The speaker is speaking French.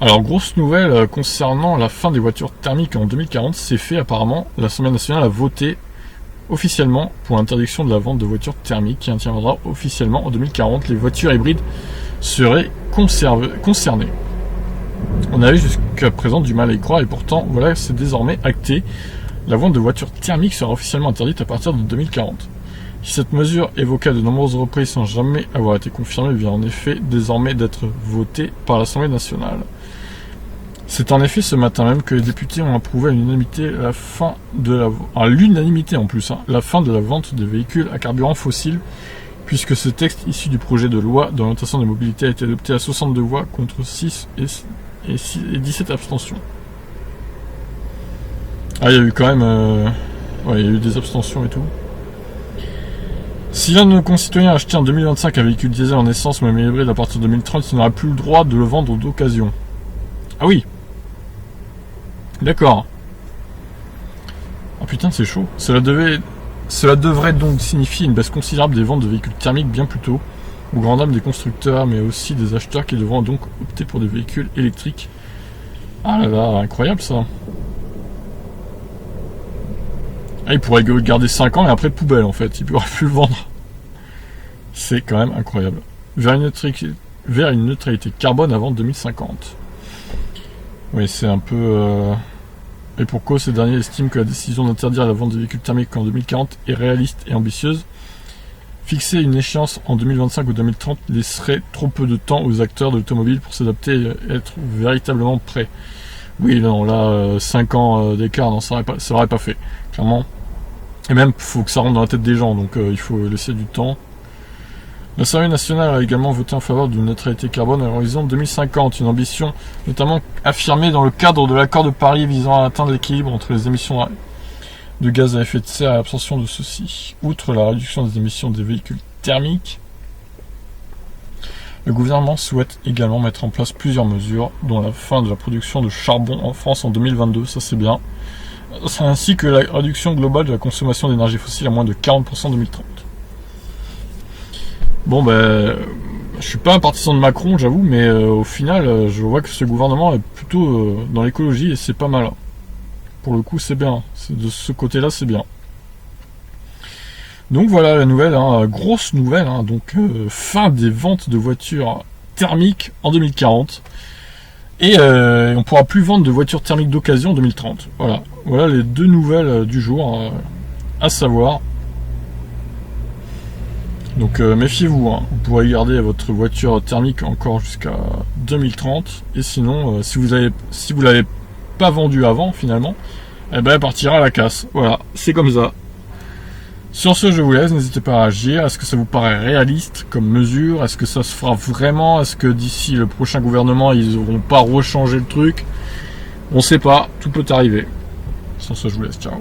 Alors, grosse nouvelle concernant la fin des voitures thermiques en 2040, c'est fait apparemment. L'Assemblée nationale a voté officiellement pour l'interdiction de la vente de voitures thermiques qui interviendra officiellement en 2040. Les voitures hybrides seraient concernées. On avait jusqu'à présent du mal à y croire et pourtant, voilà, c'est désormais acté. La vente de voitures thermiques sera officiellement interdite à partir de 2040. Si cette mesure évoquée à de nombreuses reprises sans jamais avoir été confirmée vient en effet désormais d'être votée par l'Assemblée nationale. C'est en effet ce matin même que les députés ont approuvé à l'unanimité la fin de la fin de la vente des véhicules à carburant fossile, puisque ce texte issu du projet de loi d'orientation des mobilités a été adopté à 62 voix contre 6 et 17 abstentions. Ah, il y a eu quand même... il y a eu des abstentions et tout. Si l'un de nos concitoyens a acheté en 2025 un véhicule diesel en essence ou même hybride à partir de 2030, il n'aura plus le droit de le vendre d'occasion. Ah oui. D'accord. Ah putain, c'est chaud. Cela devrait donc signifier une baisse considérable des ventes de véhicules thermiques bien plus tôt, au grand dam des constructeurs, mais aussi des acheteurs qui devront donc opter pour des véhicules électriques. Ah là là, incroyable ça. Ah, il pourrait garder 5 ans et après poubelle en fait, il pourrait plus le vendre. C'est quand même incroyable. Vers une neutralité carbone avant 2050. Oui, c'est un peu... Et pour cause, ces derniers estiment que la décision d'interdire la vente des véhicules thermiques en 2040 est réaliste et ambitieuse. Fixer une échéance en 2025 ou 2030 laisserait trop peu de temps aux acteurs de l'automobile pour s'adapter et être véritablement prêts. Oui, non, là, 5 ans d'écart, non, ça l'aurait pas fait, clairement. Et même, il faut que ça rentre dans la tête des gens, donc il faut laisser du temps. L'Assemblée nationale a également voté en faveur d'une neutralité carbone à l'horizon 2050, une ambition notamment affirmée dans le cadre de l'accord de Paris visant à atteindre l'équilibre entre les émissions de gaz à effet de serre et l'absorption de ceux-ci. Outre la réduction des émissions des véhicules thermiques, le gouvernement souhaite également mettre en place plusieurs mesures, dont la fin de la production de charbon en France en 2022, ça c'est bien, ainsi que la réduction globale de la consommation d'énergie fossile à moins de 40% en 2030. Bon ben, je suis pas un partisan de Macron, j'avoue, mais au final, je vois que ce gouvernement est plutôt dans l'écologie et c'est pas mal. Pour le coup, c'est bien. De ce côté-là, c'est bien. Donc voilà la nouvelle, grosse nouvelle. Donc fin des ventes de voitures thermiques en 2040 et on pourra plus vendre de voitures thermiques d'occasion en 2030. Voilà les deux nouvelles du jour à savoir. Donc méfiez-vous, vous pourrez garder votre voiture thermique encore jusqu'à 2030 et sinon si vous l'avez pas vendue avant finalement, elle partira à la casse. Voilà, c'est comme ça. Sur ce, je vous laisse, n'hésitez pas à réagir. Est-ce que ça vous paraît réaliste comme mesure? Est-ce que ça se fera vraiment? Est-ce que d'ici le prochain gouvernement, ils n'auront pas rechangé le truc? On sait pas, tout peut arriver. Sur ce, je vous laisse, ciao.